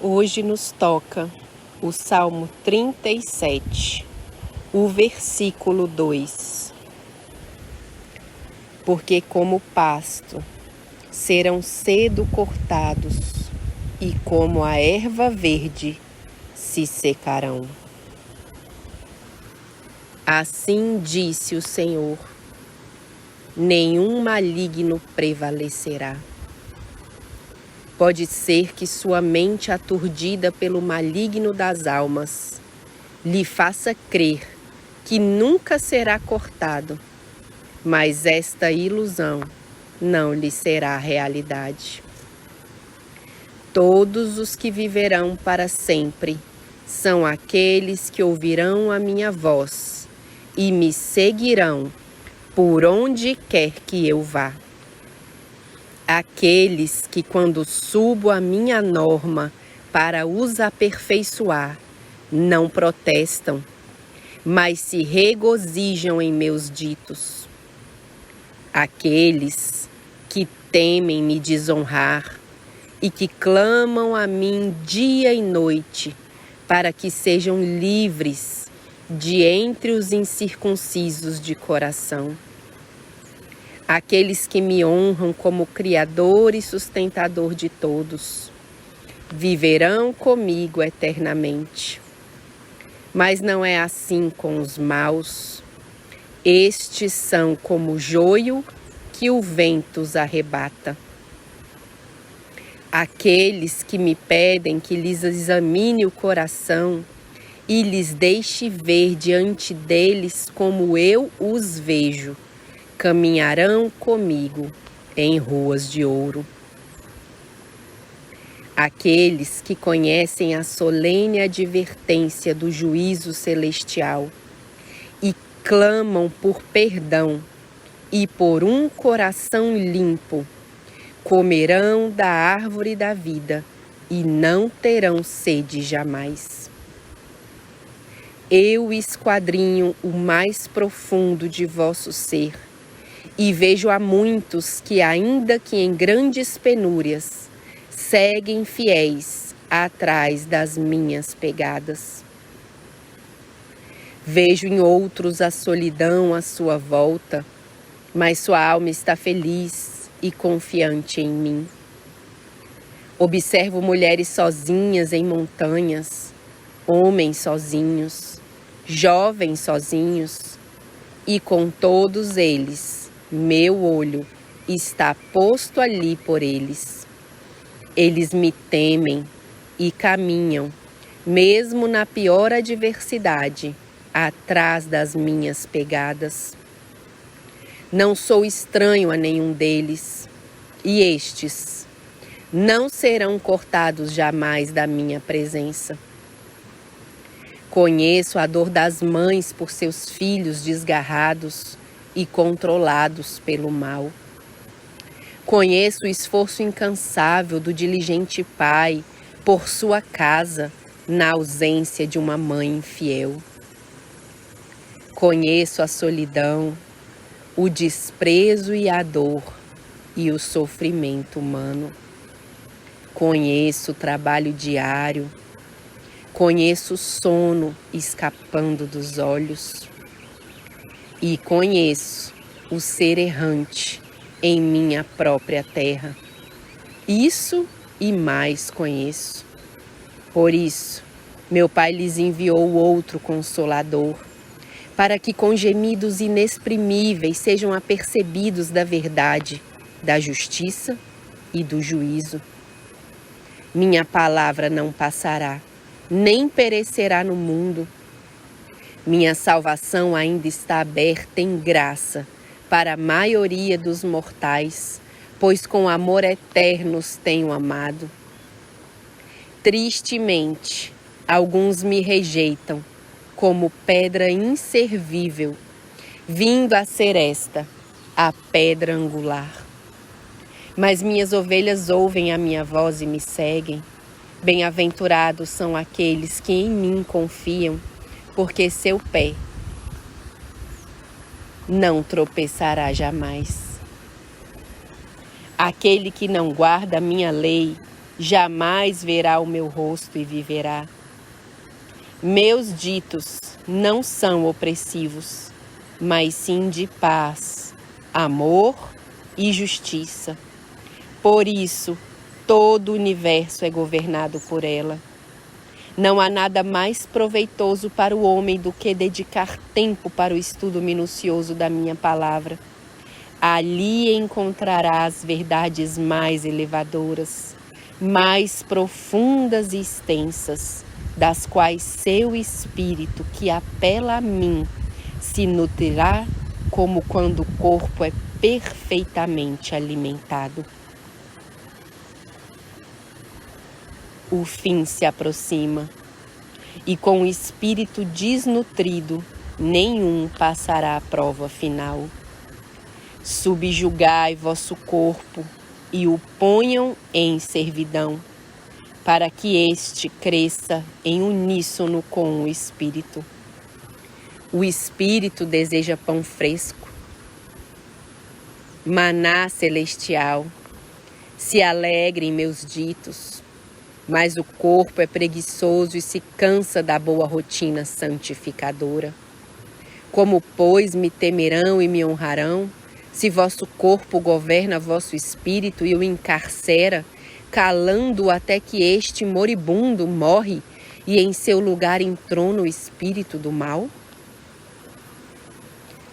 Hoje nos toca o Salmo 37, o versículo 2. Porque como pasto serão cedo cortados, e como a erva verde se secarão. Assim disse o Senhor: nenhum maligno prevalecerá. Pode ser que sua mente aturdida pelo maligno das almas lhe faça crer que nunca será cortado, mas esta ilusão não lhe será realidade. Todos os que viverão para sempre são aqueles que ouvirão a minha voz e me seguirão por onde quer que eu vá. Aqueles que, quando subo a minha norma para os aperfeiçoar, não protestam, mas se regozijam em meus ditos. Aqueles que temem me desonrar e que clamam a mim dia e noite, para que sejam livres de entre os incircuncisos de coração. Aqueles que me honram como Criador e sustentador de todos, viverão comigo eternamente. Mas não é assim com os maus. Estes são como o joio que o vento os arrebata. Aqueles que me pedem que lhes examine o coração e lhes deixe ver diante deles como eu os vejo, caminharão comigo em ruas de ouro. Aqueles que conhecem a solene advertência do juízo celestial e clamam por perdão e por um coração limpo, comerão da árvore da vida e não terão sede jamais. Eu esquadrinho o mais profundo de vosso ser e vejo a muitos que, ainda que em grandes penúrias, seguem fiéis atrás das minhas pegadas. Vejo em outros a solidão à sua volta, mas sua alma está feliz e confiante em mim. Observo mulheres sozinhas em montanhas, homens sozinhos, jovens sozinhos, e com todos eles meu olho está posto ali por eles. Eles me temem e caminham, mesmo na pior adversidade, atrás das minhas pegadas. Não sou estranho a nenhum deles, e estes não serão cortados jamais da minha presença. Conheço a dor das mães por seus filhos desgarrados e controlados pelo mal. Conheço o esforço incansável do diligente pai por sua casa na ausência de uma mãe infiel. Conheço a solidão, o desprezo e a dor e o sofrimento humano. Conheço o trabalho diário, conheço o sono escapando dos olhos e conheço o ser errante em minha própria terra. Isso e mais conheço. Por isso, meu Pai lhes enviou outro Consolador, para que com gemidos inexprimíveis sejam apercebidos da verdade, da justiça e do juízo. Minha palavra não passará, nem perecerá no mundo. Minha salvação ainda está aberta em graça para a maioria dos mortais, pois com amor eterno os tenho amado. Tristemente, alguns me rejeitam como pedra inservível, vindo a ser esta, a pedra angular. Mas minhas ovelhas ouvem a minha voz e me seguem. Bem-aventurados são aqueles que em mim confiam, porque seu pé não tropeçará jamais. Aquele que não guarda a minha lei jamais verá o meu rosto e viverá. Meus ditos não são opressivos, mas sim de paz, amor e justiça. Por isso, todo o universo é governado por ela. Não há nada mais proveitoso para o homem do que dedicar tempo para o estudo minucioso da minha palavra. Ali encontrará as verdades mais elevadoras, mais profundas e extensas, das quais seu espírito, que apela a mim, se nutrirá como quando o corpo é perfeitamente alimentado. O fim se aproxima, e com o espírito desnutrido, nenhum passará a prova final. Subjugai vosso corpo e o ponham em servidão, para que este cresça em uníssono com o espírito. O espírito deseja pão fresco, maná celestial. Se alegre em meus ditos, mas o corpo é preguiçoso e se cansa da boa rotina santificadora. Como, pois, me temerão e me honrarão, se vosso corpo governa vosso espírito e o encarcera, calando-o até que este moribundo morre e em seu lugar entrona o espírito do mal?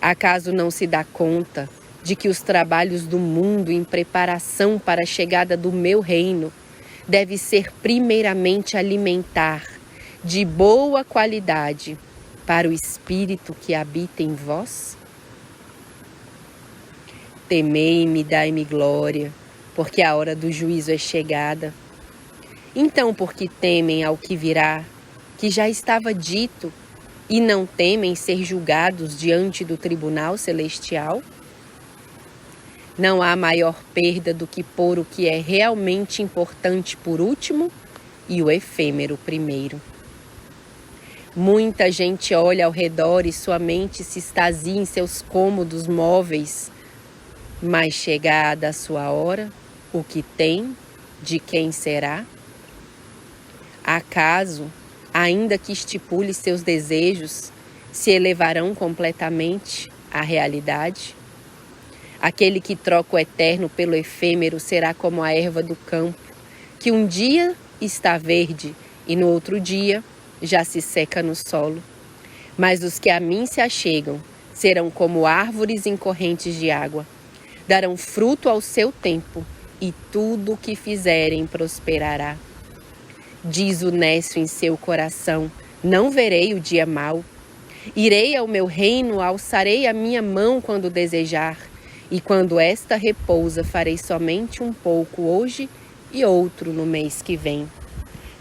Acaso não se dá conta de que os trabalhos do mundo em preparação para a chegada do meu reino deve ser primeiramente alimentar de boa qualidade para o espírito que habita em vós? Temei-me, dai-me glória, porque a hora do juízo é chegada. Então, por que temem ao que virá, que já estava dito, e não temem ser julgados diante do tribunal celestial? Não há maior perda do que pôr o que é realmente importante por último e o efêmero primeiro. Muita gente olha ao redor e sua mente se extasia em seus cômodos móveis, mas chegada a sua hora, o que tem, de quem será? Acaso, ainda que estipule seus desejos, se elevarão completamente à realidade? Aquele que troca o eterno pelo efêmero será como a erva do campo, que um dia está verde e no outro dia já se seca no solo. Mas os que a mim se achegam serão como árvores em correntes de água. Darão fruto ao seu tempo, e tudo o que fizerem prosperará. Diz o nécio em seu coração: não verei o dia mau. Irei ao meu reino, alçarei a minha mão quando desejar, e quando esta repousa, farei somente um pouco hoje e outro no mês que vem.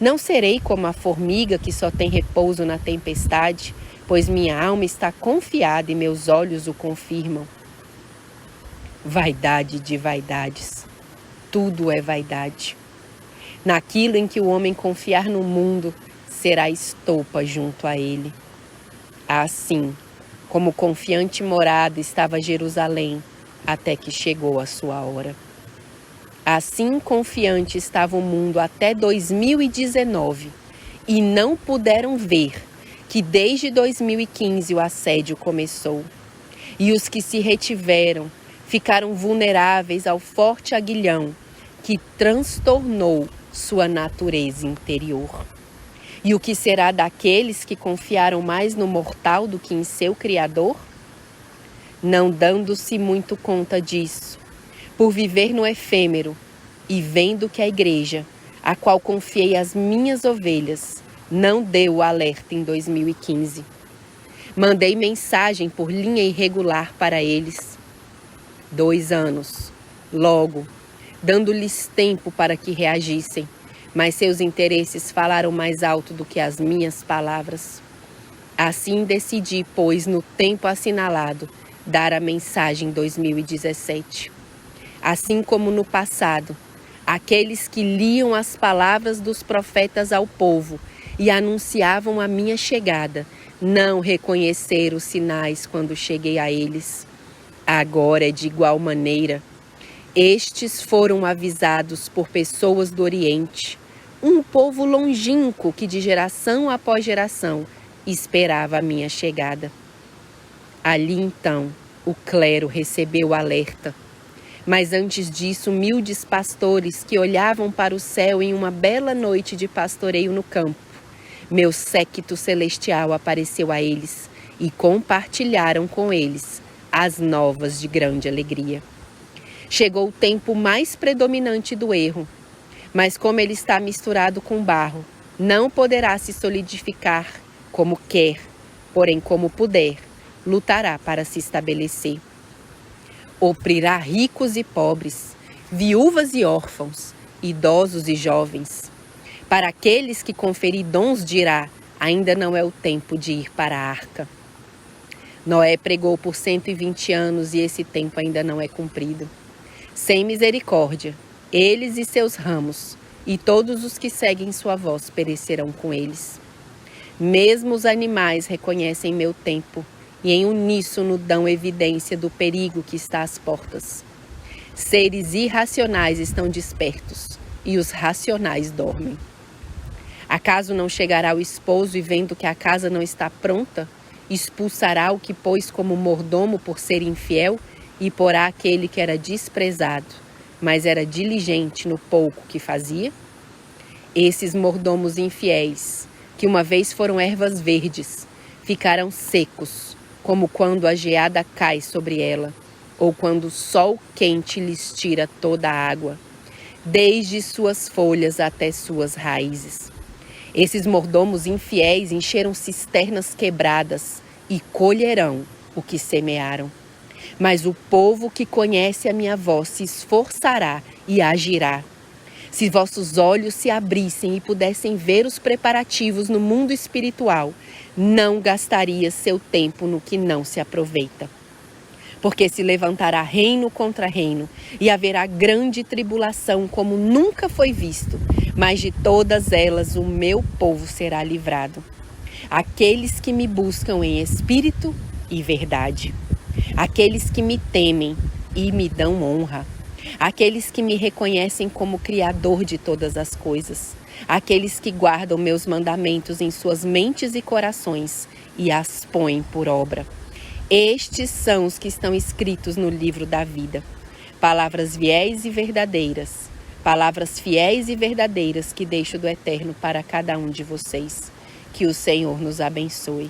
Não serei como a formiga que só tem repouso na tempestade, pois minha alma está confiada e meus olhos o confirmam. Vaidade de vaidades. Tudo é vaidade. Naquilo em que o homem confiar no mundo, será estopa junto a ele. Assim, como confiante morada estava Jerusalém, até que chegou a sua hora. Assim confiante estava o mundo até 2019, e não puderam ver que desde 2015 o assédio começou. E os que se retiveram ficaram vulneráveis ao forte aguilhão que transtornou sua natureza interior. E o que será daqueles que confiaram mais no mortal do que em seu Criador? Não dando-se muito conta disso, por viver no efêmero e vendo que a igreja, a qual confiei as minhas ovelhas, não deu o alerta em 2015. Mandei mensagem por linha irregular para eles. 2 anos, logo, dando-lhes tempo para que reagissem, mas seus interesses falaram mais alto do que as minhas palavras. Assim decidi, pois, no tempo assinalado, dar a mensagem em 2017. Assim como no passado, aqueles que liam as palavras dos profetas ao povo e anunciavam a minha chegada, não reconheceram os sinais quando cheguei a eles. Agora é de igual maneira. Estes foram avisados por pessoas do Oriente, um povo longínquo que de geração após geração esperava a minha chegada. Ali então o clero recebeu o alerta. Mas antes disso, humildes pastores que olhavam para o céu em uma bela noite de pastoreio no campo, meu séquito celestial apareceu a eles e compartilharam com eles as novas de grande alegria. Chegou o tempo mais predominante do erro, mas como ele está misturado com barro, não poderá se solidificar como quer, porém como puder, lutará para se estabelecer. Oprirá ricos e pobres, viúvas e órfãos, idosos e jovens. Para aqueles que conferir dons dirá, ainda não é o tempo de ir para a arca. Noé pregou por 120 anos e esse tempo ainda não é cumprido. Sem misericórdia, eles e seus ramos, e todos os que seguem sua voz perecerão com eles. Mesmo os animais reconhecem meu tempo, e em uníssono dão evidência do perigo que está às portas. Seres irracionais estão despertos, e os racionais dormem. Acaso não chegará o esposo e, vendo que a casa não está pronta, expulsará o que pôs como mordomo por ser infiel e porá aquele que era desprezado, mas era diligente no pouco que fazia? Esses mordomos infiéis, que uma vez foram ervas verdes, ficarão secos, como quando a geada cai sobre ela, ou quando o sol quente lhes tira toda a água, desde suas folhas até suas raízes. Esses mordomos infiéis encheram cisternas quebradas e colherão o que semearam. Mas o povo que conhece a minha voz se esforçará e agirá. Se vossos olhos se abrissem e pudessem ver os preparativos no mundo espiritual, não gastaria seu tempo no que não se aproveita. Porque se levantará reino contra reino, e haverá grande tribulação como nunca foi visto, mas de todas elas o meu povo será livrado. Aqueles que me buscam em espírito e verdade. Aqueles que me temem e me dão honra. Aqueles que me reconhecem como Criador de todas as coisas. Aqueles que guardam meus mandamentos em suas mentes e corações e as põem por obra. Estes são os que estão escritos no livro da vida. Palavras fiéis e verdadeiras. Palavras fiéis e verdadeiras que deixo do Eterno para cada um de vocês. Que o Senhor nos abençoe.